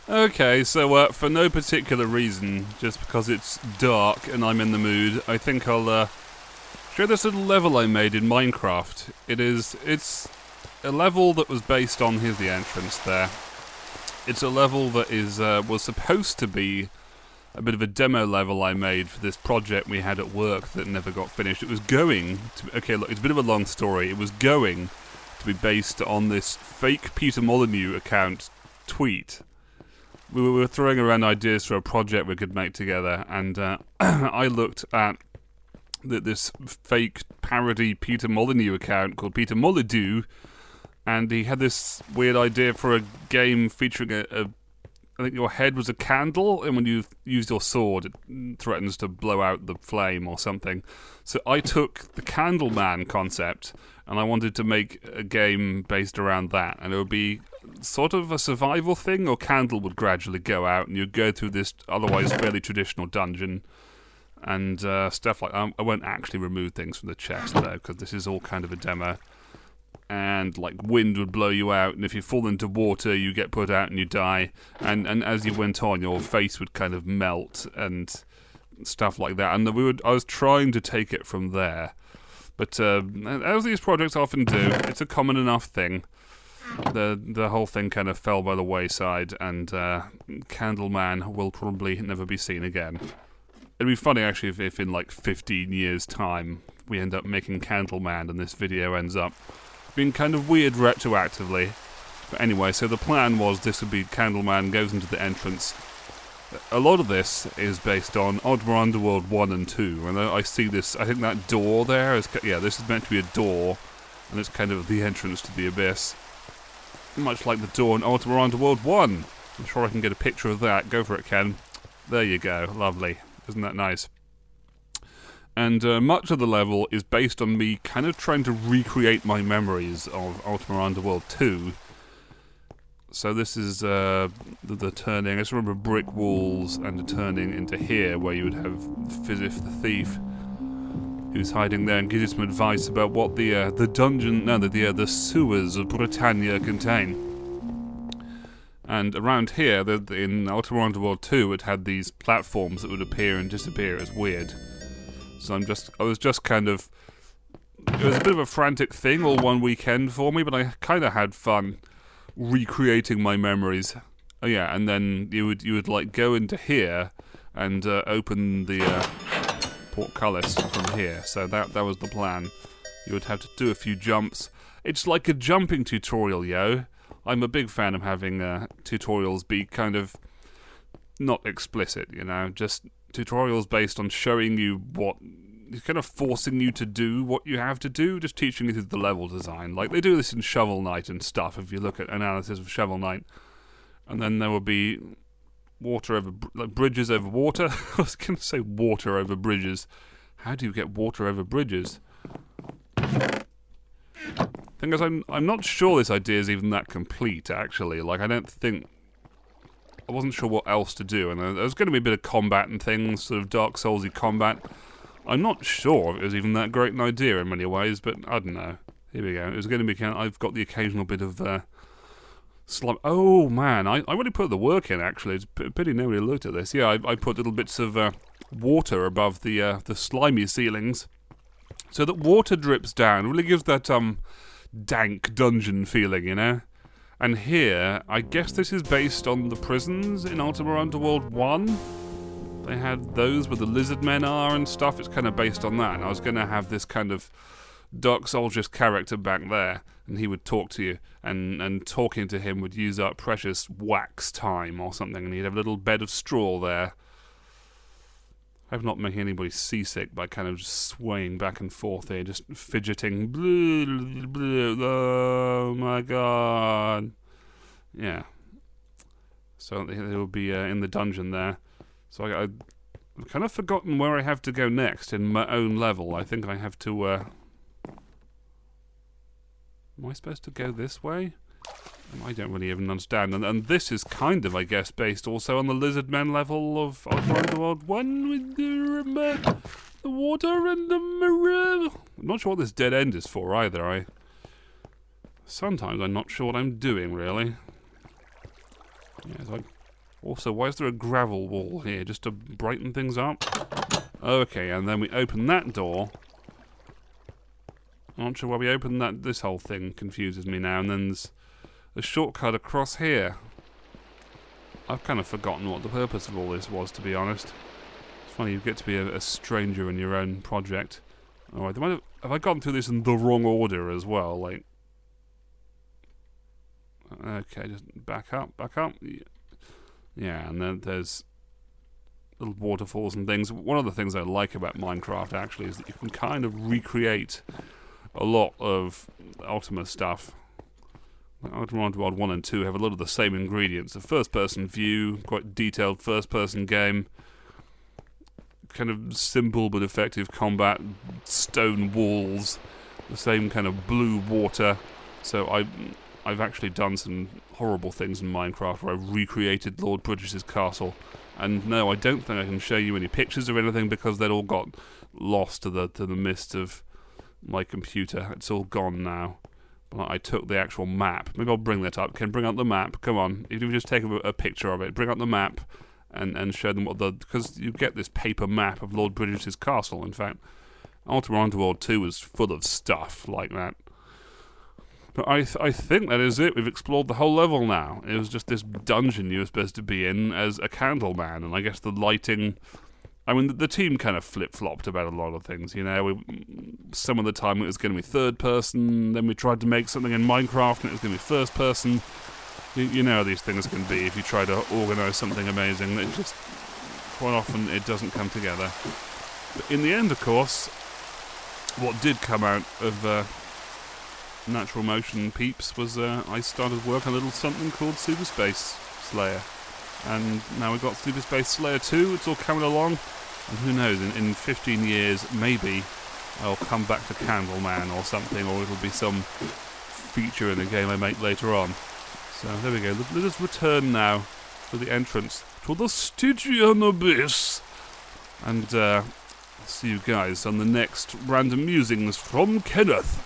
Okay, so for no particular reason, just because it's dark and I'm in the mood, I think I'll show this little level I made in Minecraft. It's a level that was based on, here's the entrance there. It's a level that was supposed to be a bit of a demo level I made for this project we had at work that never got finished. It was going to, okay, look, it's a bit of a long story. It was going to be based on this fake Peter Molyneux account tweet. We were throwing around ideas for a project we could make together, and I looked at this fake parody Peter Molyneux account called Peter Molyneux, and he had this weird idea for a game featuring I think your head was a candle, and when you use your sword, it threatens to blow out the flame or something. So I took the Candleman concept, and I wanted to make a game based around that. And it would be sort of a survival thing. Your candle would gradually go out, and you'd go through this otherwise fairly traditional dungeon, and stuff like that. I won't actually remove things from the chest, though, because this is all kind of a demo. And like wind would blow you out, and if you fall into water you get put out and you die, and as you went on your face would kind of melt and stuff like that, and I was trying to take it from there, but as these projects often do, it's a common enough thing. The whole thing kind of fell by the wayside, and Candleman will probably never be seen again. It'd be funny actually if in like 15 years time we end up making Candleman and this video ends up being kind of weird retroactively. But anyway, so the plan was this would be Candleman goes into the entrance. A lot of this is based on Oddmore Underworld 1 and 2, and I see this, I think that door there is, yeah, this is meant to be a door, and it's kind of the entrance to the abyss. Much like the door in Oddmore Underworld 1. I'm sure I can get a picture of that. Go for it, Ken. There you go. Lovely. Isn't that nice? And much of the level is based on me kind of trying to recreate my memories of Oddmore Underworld 2. So this is the turning. I just remember brick walls and the turning into here, where you would have Fizzif the thief, who's hiding there, and gives you some advice about what the dungeon, no, the sewers of Britannia contain. And around here, in Oddmore Underworld 2, it had these platforms that would appear and disappear. It's weird. So I was just kind of, it was a bit of a frantic thing all one weekend for me, but I kind of had fun recreating my memories. Oh yeah, and then you would like go into here and open the portcullis from here. So that was the plan. You would have to do a few jumps. It's like a jumping tutorial, yo. I'm a big fan of having tutorials be kind of not explicit, you know, just tutorials based on showing you what, kind of forcing you to do what you have to do, just teaching you the level design. Like they do this in Shovel Knight and stuff, if you look at analysis of Shovel Knight. And then there will be water over, like bridges over water. I was going to say water over bridges. How do you get water over bridges? Thing is, I'm not sure this idea is even that complete, actually. Like, I wasn't sure what else to do, and there was going to be a bit of combat and things, sort of Dark Souls-y combat. I'm not sure it was even that great an idea in many ways, but I don't know. Here we go. It was going to be I've got the occasional bit of slime. Oh man, I really put the work in. Actually, it's a pity nobody looked at this. Yeah, I put little bits of water above the slimy ceilings, so that water drips down. It really gives that dank dungeon feeling, you know. And here, I guess this is based on the prisons in Oddmore Underworld 1. They had those where the lizard men are and stuff. It's kind of based on that. And I was going to have this kind of Dark Souls character back there, and he would talk to you, and talking to him would use up precious wax time or something, and he'd have a little bed of straw there. I hope not making anybody seasick by kind of just swaying back and forth here, just fidgeting. Oh my god. Yeah. So they will be in the dungeon there. So I've kind of forgotten where I have to go next in my own level. I think I have to... Am I supposed to go this way? I don't really even understand. And this is kind of, I guess, based also on the Lizard Men level of Oddmore Underworld 1 with the water and the mirror. I'm not sure what this dead end is for either. Sometimes I'm not sure what I'm doing, really. Yeah, so also, why is there a gravel wall here? Just to brighten things up? Okay, and then we open that door. I'm not sure why we opened that. This whole thing confuses me now. And then there's a shortcut across here. I've kind of forgotten what the purpose of all this was, to be honest. It's funny, you get to be a stranger in your own project. Alright, have I gone through this in the wrong order as well? Like, okay, just back up, back up. Yeah, and then there's little waterfalls and things. One of the things I like about Minecraft, actually, is that you can kind of recreate a lot of Ultima stuff. Ultima Underworld 1 and 2 have a lot of the same ingredients. A first-person view, quite detailed first-person game. Kind of simple but effective combat, stone walls, the same kind of blue water. So I've actually done some horrible things in Minecraft where I've recreated Lord Bridges' castle. And no, I don't think I can show you any pictures or anything because they'd all got lost to the mist of my computer. It's all gone now. But I took the actual map. Maybe I'll bring that up. Can bring up the map? Come on. If you just take a picture of it, bring up the map and show them what because you get this paper map of Lord Bridges' castle. In fact, Ultima Underworld 2 was full of stuff like that. But I think that is it. We've explored the whole level now. It was just this dungeon you were supposed to be in as a candle man, and I guess the lighting. I mean, the team kind of flip-flopped about a lot of things, you know. Some of the time it was going to be third person, then we tried to make something in Minecraft and it was going to be first person. You know how these things can be if you try to organise something amazing. It just, quite often, it doesn't come together. But in the end, of course, what did come out of Natural Motion Peeps was I started work on a little something called Super Space Slayer. And now we've got Super Space Slayer 2, it's all coming along. And who knows, in 15 years, maybe I'll come back to Candleman or something, or it'll be some feature in a game I make later on. So there we go. Let us return now to the entrance to the Stygian Abyss. And see you guys on the next Random Musings from Kenneth.